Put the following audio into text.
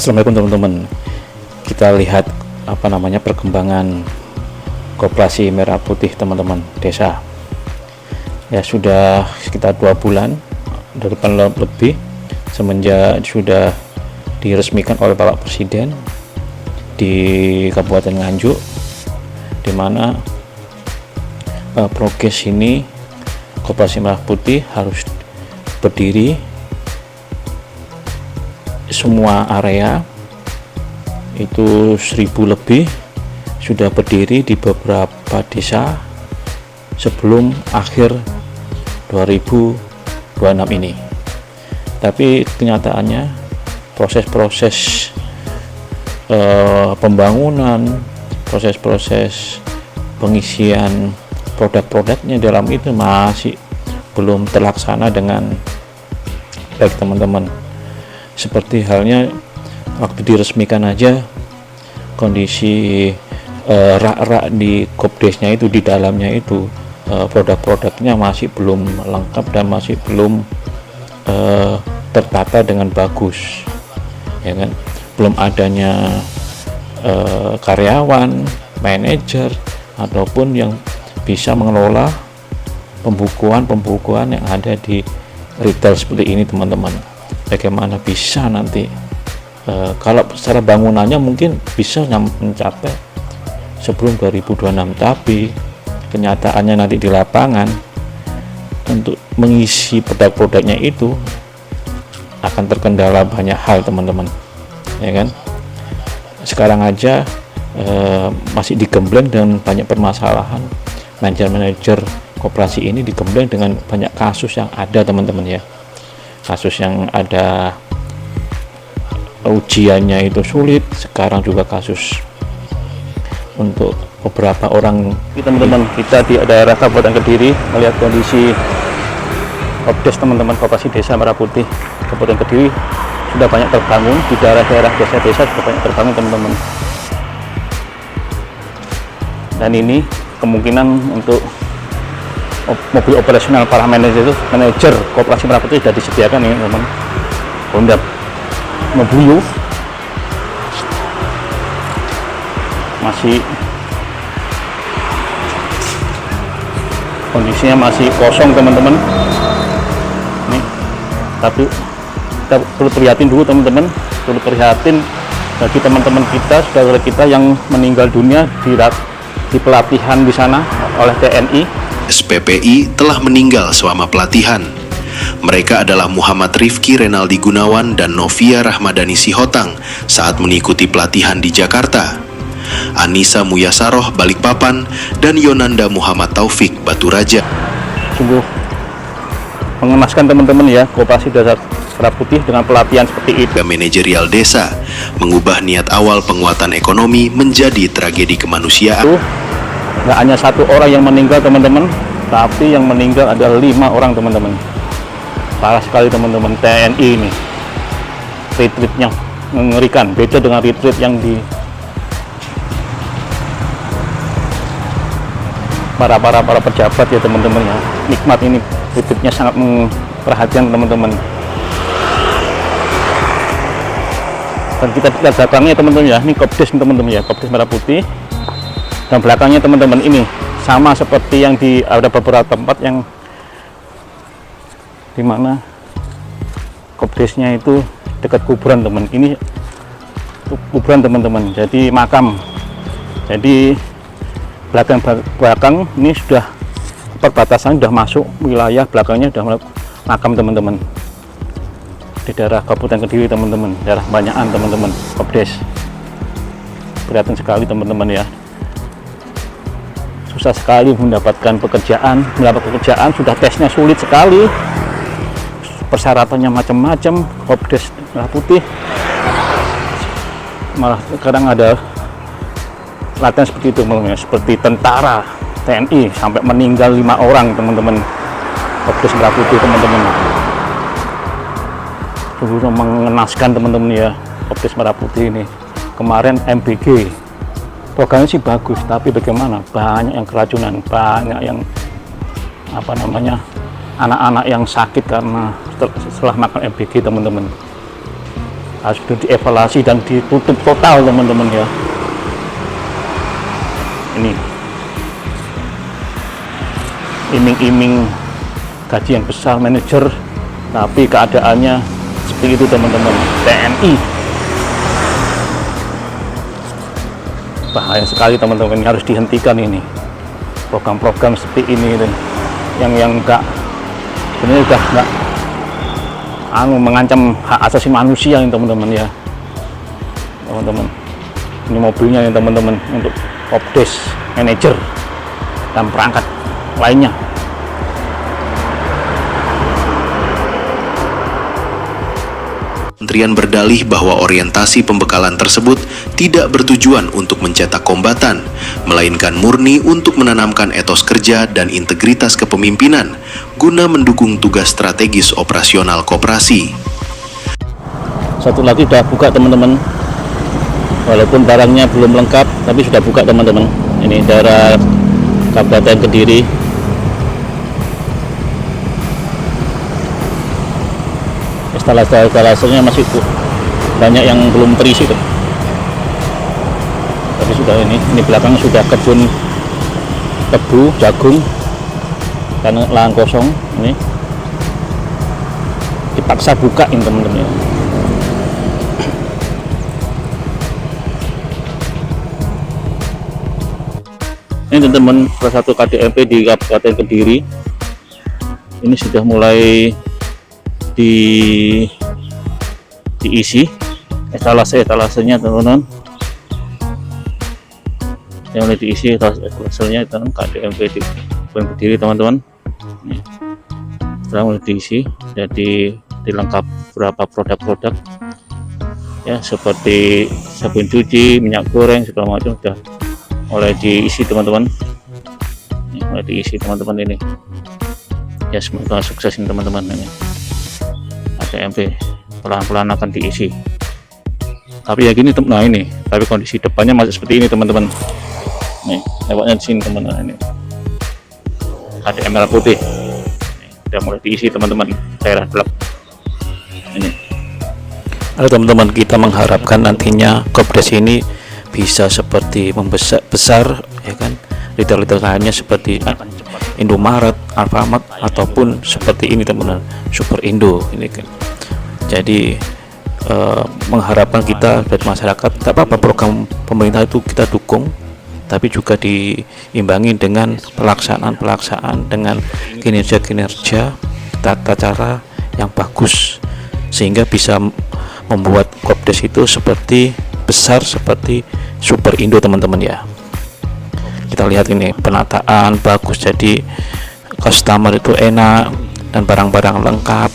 Assalamualaikum teman-teman. Kita lihat perkembangan Koperasi Merah Putih teman-teman desa. Ya sudah sekitar 2 bulan lebih semenjak sudah diresmikan oleh Bapak Presiden di Kabupaten Nganjuk, di mana progres ini Koperasi Merah Putih harus berdiri semua area itu 1000 lebih sudah berdiri di beberapa desa sebelum akhir 2026 ini. Tapi kenyataannya proses-proses pembangunan, proses-proses pengisian produk-produknya dalam itu masih belum terlaksana dengan baik teman-teman. Seperti halnya waktu diresmikan aja kondisi rak-rak di kopdesnya itu, di dalamnya itu produk-produknya masih belum lengkap dan masih belum tertata dengan bagus, ya kan. Belum adanya karyawan, manajer ataupun yang bisa mengelola pembukuan yang ada di retail seperti ini teman-teman. Bagaimana bisa nanti kalau secara bangunannya mungkin bisa mencapai sebelum 2026, tapi kenyataannya nanti di lapangan untuk mengisi produk-produknya itu akan terkendala banyak hal teman-teman, ya kan. Sekarang aja masih digembleng dengan banyak permasalahan. Manajer koperasi ini digembleng dengan banyak kasus yang ada teman-teman ya. Kasus yang ada ujiannya itu sulit. Sekarang juga kasus untuk beberapa orang. Teman-teman, kita di daerah Kabupaten Kediri melihat kondisi Kopdes teman-teman, Koperasi Desa Merah Putih Kabupaten Kediri sudah banyak terbangun. Di daerah-daerah desa-desa sudah banyak terbangun teman-teman. Dan ini kemungkinan untuk mobil operasional para manajer Koperasi Merah Putih sudah disediakan ya teman. Honda Mobilio masih kondisinya masih kosong teman-teman. Nih, tapi kita perlu prihatin dulu teman-teman, perlu prihatin bagi teman-teman kita, saudara kita yang meninggal dunia di pelatihan di sana oleh TNI. SPPI telah meninggal selama pelatihan. Mereka adalah Muhammad Rifki Renaldi Gunawan dan Novia Rahmadani Sihotang saat mengikuti pelatihan di Jakarta. Anissa Muyasaroh Balikpapan dan Yonanda Muhammad Taufik Baturaja. Sungguh mengenaskan teman-teman ya, Koperasi Desa Merah Putih dengan pelatihan seperti itu. Manajerial desa mengubah niat awal penguatan ekonomi menjadi tragedi kemanusiaan. Nggak hanya 1 orang yang meninggal teman-teman, tapi yang meninggal adalah 5 orang teman-teman. Parah sekali teman-teman. TNI ini retreatnya mengerikan, beda dengan retreat yang di para pejabat ya teman-teman ya. Nikmat ini, retreatnya sangat memperhatikan teman-teman. Dan kita lihat belakangnya teman-teman ya, ini Kopdes teman-teman ya, Kopdes Merah Putih. Dan belakangnya teman-teman ini sama seperti yang ada beberapa tempat yang dimana Kopdesnya itu dekat kuburan teman. Ini kuburan teman-teman, jadi makam. Jadi belakang ini sudah perbatasan, sudah masuk wilayah belakangnya, sudah makam teman-teman. Di daerah Kabupaten Kediri teman-teman, daerah Banyakan teman-teman, Kopdes. Kelihatan sekali teman-teman ya. Susah sekali mendapatkan pekerjaan, sudah tesnya sulit sekali, persyaratannya macam-macam. Kopdes Merah Putih malah sekarang ada latihan seperti itu, seperti tentara TNI sampai meninggal 5 orang teman-teman. Kopdes Merah Putih teman-teman, sungguh mengenaskan teman-teman ya. Kopdes Merah Putih ini kemarin MBG programnya sih bagus, tapi bagaimana banyak yang keracunan, banyak yang anak-anak yang sakit karena setelah makan MBG teman-teman. harus dievaluasi dan ditutup total teman-teman ya. Ini iming-iming gaji yang besar manajer, tapi keadaannya seperti itu teman-teman. TNI bahaya sekali teman-teman, ini harus dihentikan ini program-program seperti ini yang enggak sebenarnya udah enggak mengancam hak asasi manusia ini teman-teman ya. Teman-teman, ini mobilnya ya teman-teman, untuk Kopdes, manajer dan perangkat lainnya. Kementerian berdalih bahwa orientasi pembekalan tersebut tidak bertujuan untuk mencetak kombatan, melainkan murni untuk menanamkan etos kerja dan integritas kepemimpinan guna mendukung tugas strategis operasional koperasi. Satu lagi sudah buka teman-teman, walaupun barangnya belum lengkap tapi sudah buka teman-teman. Ini daerah Kabupaten Kediri. Instalasenya masih banyak yang belum terisi tuh. Tapi sudah ini belakang sudah kebun tebu, jagung, dan lahan kosong. Ini dipaksa bukain teman-teman. Ini teman-teman, salah satu KDMP di Kabupaten Kediri ini sudah mulai diisi etalasenya teman-teman. Yang mulai diisi etalasenya itu KDMP di Kabupaten Kediri teman-teman. Sekarang mulai diisi, jadi dilengkap beberapa produk-produk ya, seperti sabun cuci, minyak goreng segala macam sudah mulai diisi teman-teman. Mulai diisi teman-teman ini ya, semoga sukses ini teman-teman. Ini KDMP pelan-pelan akan diisi, tapi ya gini nah ini, tapi kondisi depannya masih seperti ini teman-teman. Nih lewatnya di sini teman-teman, ini KDM merah putih udah mulai diisi teman-teman, daerah gelap ini. Halo teman-teman, kita mengharapkan nantinya Kopdes ini bisa seperti membesar ya kan, retail-retail lainnya seperti Indomaret, Alfamart, ataupun seperti ini teman-teman, Super Indo ini kan. Jadi mengharapkan kita dari masyarakat, tak apa-apa program pemerintah itu kita dukung, tapi juga diimbangi dengan pelaksanaan dengan kinerja tata cara yang bagus, sehingga bisa membuat Kopdes itu seperti besar seperti Super Indo teman-teman ya. Kita lihat ini penataan bagus, jadi customer itu enak dan barang-barang lengkap